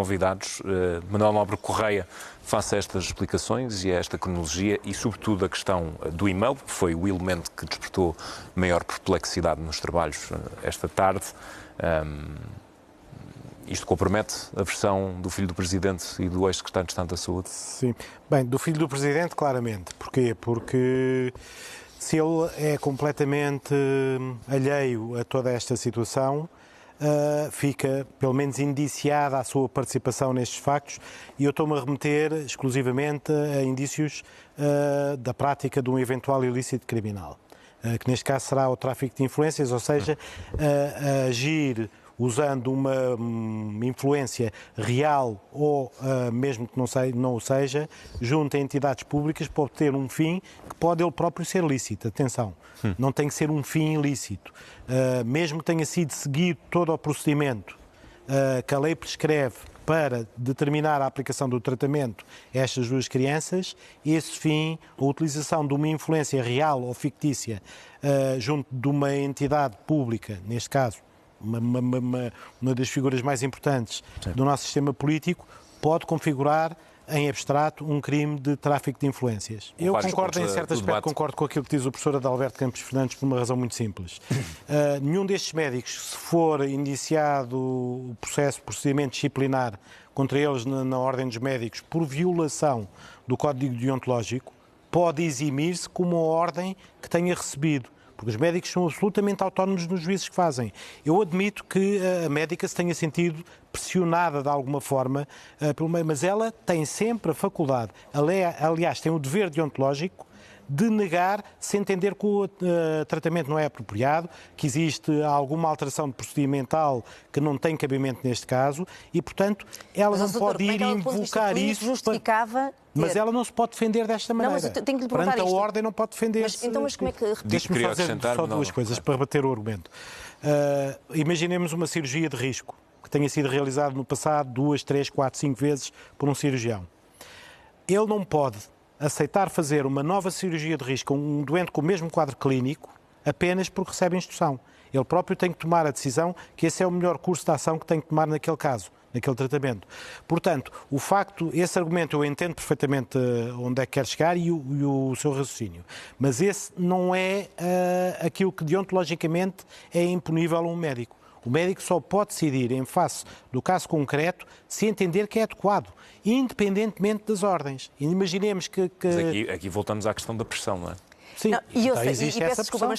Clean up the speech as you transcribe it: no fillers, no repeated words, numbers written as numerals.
Convidados, Manuel Nobre Correia, face a estas explicações e a esta cronologia e, sobretudo, a questão do e-mail, que foi o elemento que despertou maior perplexidade nos trabalhos esta tarde. Isto compromete a versão do filho do Presidente e do ex-secretário de Estado da Saúde? Sim. Bem, do filho do Presidente, claramente. Porquê? Porque se ele é completamente alheio a toda esta situação, fica, pelo menos, indiciada a sua participação nestes factos, e eu estou-me a remeter exclusivamente a indícios da prática de um eventual ilícito criminal, que neste caso será o tráfico de influências, ou seja, agir usando uma influência real ou mesmo que não o seja, junto a entidades públicas para obter um fim que pode ele próprio ser lícito. Atenção, não tem que ser um fim ilícito. Mesmo que tenha sido seguido todo o procedimento que a lei prescreve para determinar a aplicação do tratamento a estas duas crianças, esse fim, a utilização de uma influência real ou fictícia junto de uma entidade pública, neste caso, uma das figuras mais importantes do nosso sistema político, pode configurar em abstrato um crime de tráfico de influências. Eu concordo em certo aspecto, concordo com aquilo que diz o professor Adalberto Campos Fernandes por uma razão muito simples. Nenhum destes médicos, se for indiciado o procedimento disciplinar contra eles na Ordem dos Médicos por violação do Código Deontológico, pode eximir-se com uma ordem que tenha recebido. Porque os médicos são absolutamente autónomos nos juízos que fazem. Eu admito que a médica se tenha sentido pressionada de alguma forma pelo meio, mas ela tem sempre a faculdade, aliás, tem o dever deontológico de negar se entender que o tratamento não é apropriado, que existe alguma alteração procedimental que não tem cabimento neste caso e, portanto, ela não pode ir invocar isso. Justificava... Mas ela não se pode defender desta maneira. Não, mas eu tenho que lhe perguntar perante isto. a ordem não pode defender-se. Mas como é que... Deixe-me fazer só duas coisas para rebater o argumento. Imaginemos uma cirurgia de risco que tenha sido realizada no passado 2, 3, 4, 5 vezes por um cirurgião. Ele não pode aceitar fazer uma nova cirurgia de risco a um doente com o mesmo quadro clínico apenas porque recebe instrução. Ele próprio tem que tomar a decisão que esse é o melhor curso de ação que tem que tomar naquele caso, naquele tratamento. Portanto, esse argumento eu entendo perfeitamente onde é que quer chegar e o seu raciocínio, mas esse não é aquilo que deontologicamente é imponível a um médico. O médico só pode decidir em face do caso concreto se entender que é adequado, independentemente das ordens. Imaginemos que... Mas aqui voltamos à questão da pressão, não é? Sim, não, e existe peço essa desculpa, pressão,